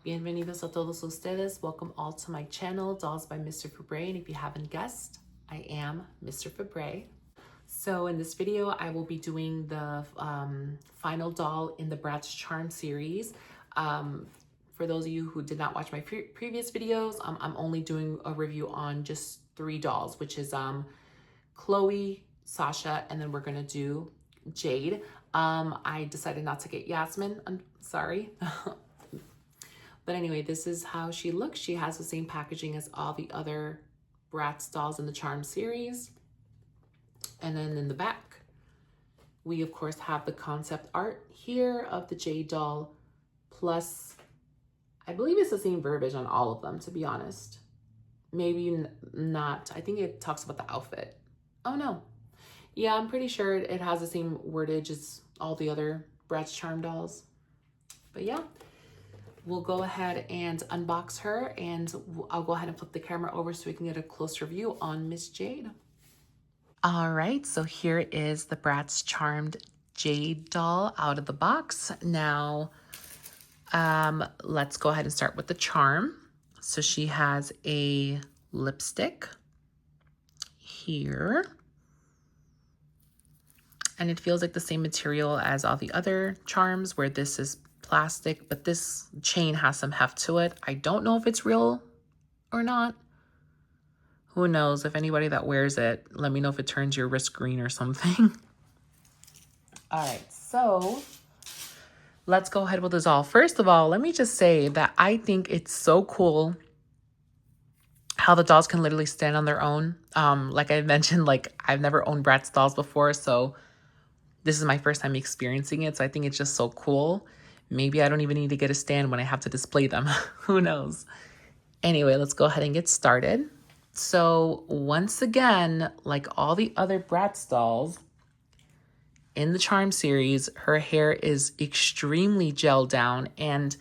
Bienvenidos a todos ustedes. Welcome all to my channel, Dolls by Mr. Fabre. And if you haven't guessed, I am Mr. Fabre. So in this video, I will be doing the final doll in the Bratz Charmz series. For those of you who did not watch my previous videos, I'm only doing a review on just 3 dolls, which is Chloe, Sasha, and then we're gonna do Jade. I decided not to get Yasmin. I'm sorry. But anyway, this is how she looks. She has the same packaging as all the other Bratz dolls in the Charmz series. And then in the back, we of course have the concept art here of the Jade doll, plus I believe it's the same verbiage on all of them, to be honest. Maybe not. I think it talks about the outfit. Oh no. Yeah, I'm pretty sure it has the same wordage as all the other Bratz Charm dolls. But yeah, we'll go ahead and unbox her, and I'll go ahead and flip the camera over so we can get a closer view on Miss Jade. All right, so here is the Bratz Charmed Jade doll out of the box. Now, let's go ahead and start with the charm. So she has a lipstick here. And it feels like the same material as all the other charms, where this is plastic, but this chain has some heft to it. I don't know if it's real or not. Who knows? If anybody that wears it, let me know if it turns your wrist green or something. All right, so let's go ahead with this all. First of all, let me just say that I think it's so cool how the dolls can literally stand on their own. Like I mentioned, like I've never owned Bratz dolls before, so this is my first time experiencing it. So I think it's just so cool. Maybe I don't even need to get a stand when I have to display them. Who knows? Anyway, let's go ahead and get started. So once again, like all the other Bratz dolls in the Charm series, her hair is extremely gelled down. And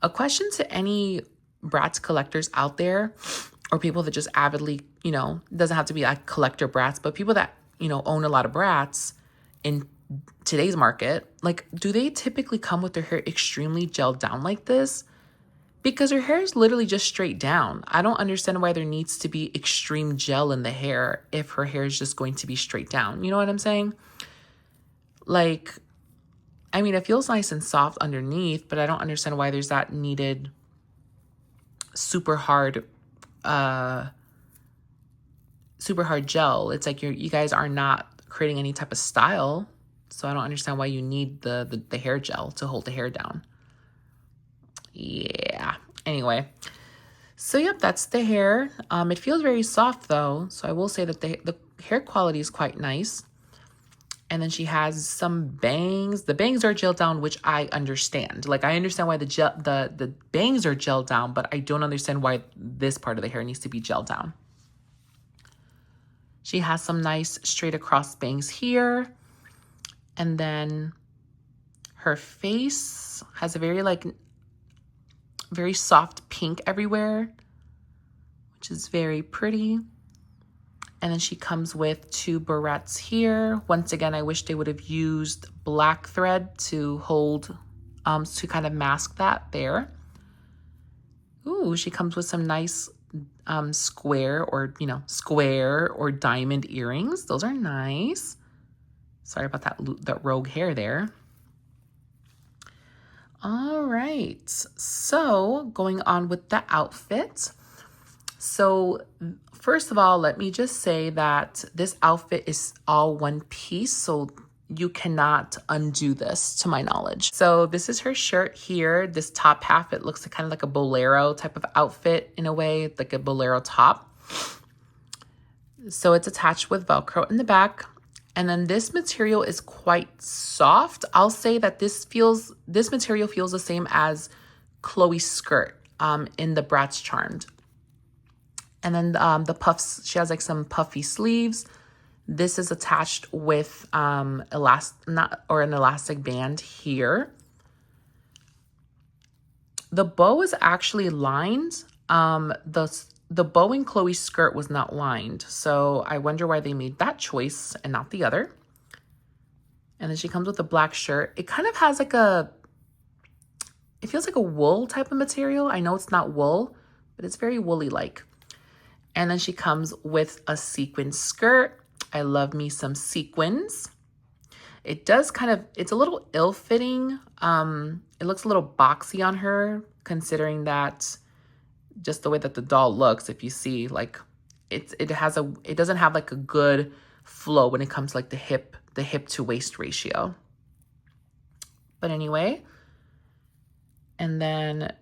a question to any Bratz collectors out there, or people that just avidly, you know, doesn't have to be like collector Bratz, but people that, you know, own a lot of Bratz in today's market, like, do they typically come with their hair extremely gelled down like this? Because her hair is literally just straight down. I don't understand why there needs to be extreme gel in the hair if her hair is just going to be straight down. You know what I'm saying? Like, I mean, it feels nice and soft underneath, but I don't understand why there's that needed super hard gel. It's like you guys are not creating any type of style, so I don't understand why you need the hair gel to hold the hair down. Yeah, anyway, so yep, that's the hair. It feels very soft though, so I will say that the hair quality is quite nice. And then she has some bangs. The bangs are gelled down, which I understand. Like, I understand why the bangs are gelled down, but I don't understand why this part of the hair needs to be gelled down. She has some nice straight across bangs here. And then her face has a very soft pink everywhere, which is very pretty. And then she comes with 2 barrettes here. Once again, I wish they would have used black thread to hold, to kind of mask that there. Ooh, she comes with some nice square or diamond earrings. Those are nice. Sorry about that rogue hair there. All right, so going on with the outfit. So first of all, let me just say that this outfit is all one piece, so you cannot undo this, to my knowledge. So this is her shirt here. This top half, it looks kind of like a bolero type of outfit in a way, like a bolero top. So it's attached with Velcro in the back. And then this material is quite soft. I'll say that this material feels the same as Chloe's skirt in the Bratz Charmed. And then the puffs, she has like some puffy sleeves. This is attached with an elastic band here. The bow is actually lined. The bow in Chloe's skirt was not lined, so I wonder why they made that choice and not the other. And then she comes with a black shirt. It kind of has like a it feels like a wool type of material. I know it's not wool, but it's very woolly-like. And then she comes with a sequin skirt. I love me some sequins. It does kind of, it's a little ill-fitting. It looks a little boxy on her, considering that just the way that the doll looks, if you see, like, it doesn't have like a good flow when it comes to like the hip to waist ratio. But anyway, and then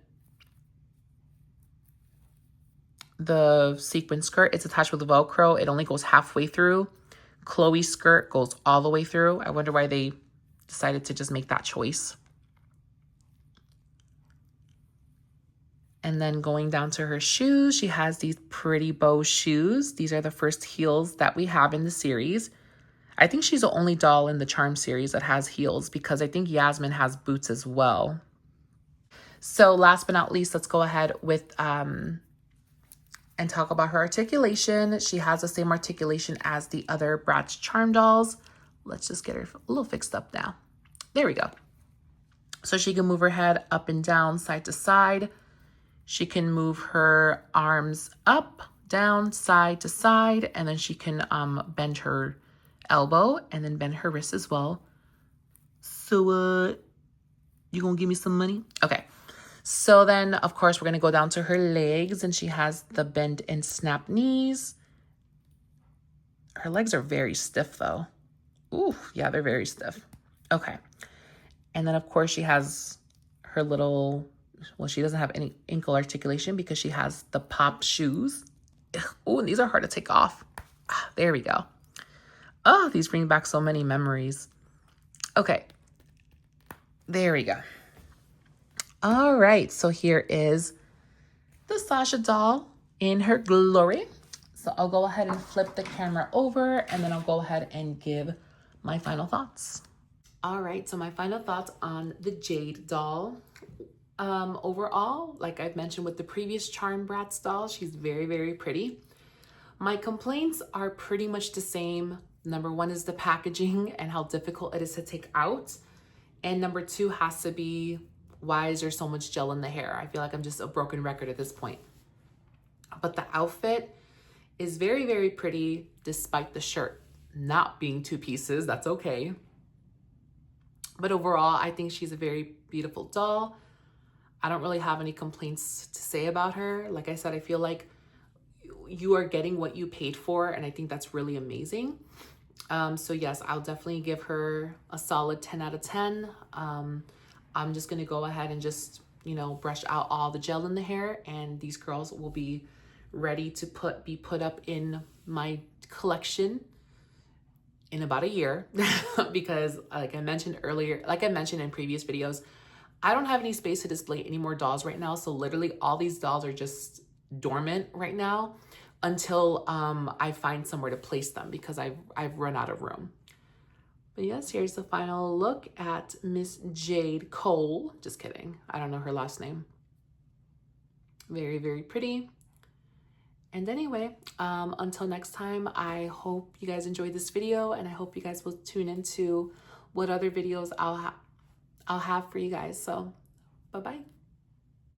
the sequin skirt, it's attached with Velcro. It only goes halfway through. Chloe's skirt goes all the way through. I wonder why they decided to just make that choice. And then going down to her shoes, she has these pretty bow shoes. These are the first heels that we have in the series. I think she's the only doll in the Charm series that has heels, because I think Yasmin has boots as well. So last but not least, let's go ahead with and talk about her articulation. She has the same articulation as the other Bratz Charm dolls. Let's just get her a little fixed up now. There we go. So she can move her head up and down, side to side. She can move her arms up, down, side to side, and then she can bend her elbow and then bend her wrist as well. So you gonna give me some money? Okay. So then, of course, we're gonna go down to her legs, and she has the bend and snap knees. Her legs are very stiff though. Ooh, yeah, they're very stiff. Okay. And then of course she has her little, well, she doesn't have any ankle articulation because she has the pop shoes. Oh, and these are hard to take off. Ah, there we go. Oh, these bring back so many memories. Okay. There we go. All right. So here is the Sasha doll in her glory. So I'll go ahead and flip the camera over, and then I'll go ahead and give my final thoughts. All right. So my final thoughts on the Jade doll. Overall, like I've mentioned with the previous Charm Bratz doll, she's very, very pretty. My complaints are pretty much the same. Number one is the packaging and how difficult it is to take out. And number two has to be, why is there so much gel in the hair? I feel like I'm just a broken record at this point. But the outfit is very, very pretty despite the shirt not being two pieces. That's okay. But overall, I think she's a very beautiful doll. I don't really have any complaints to say about her. Like I said, I feel like you are getting what you paid for, and I think that's really amazing. So yes, I'll definitely give her a solid 10 out of 10. I'm just gonna go ahead and just, you know, brush out all the gel in the hair, and these girls will be ready to be put up in my collection in about a year. Because like I mentioned earlier, like I mentioned in previous videos, I don't have any space to display any more dolls right now. So literally all these dolls are just dormant right now until I find somewhere to place them, because I've run out of room. But yes, here's the final look at Miss Jade Cole. Just kidding. I don't know her last name. Very, very pretty. And anyway, until next time, I hope you guys enjoyed this video, and I hope you guys will tune into what other videos I'll have for you guys. So bye-bye.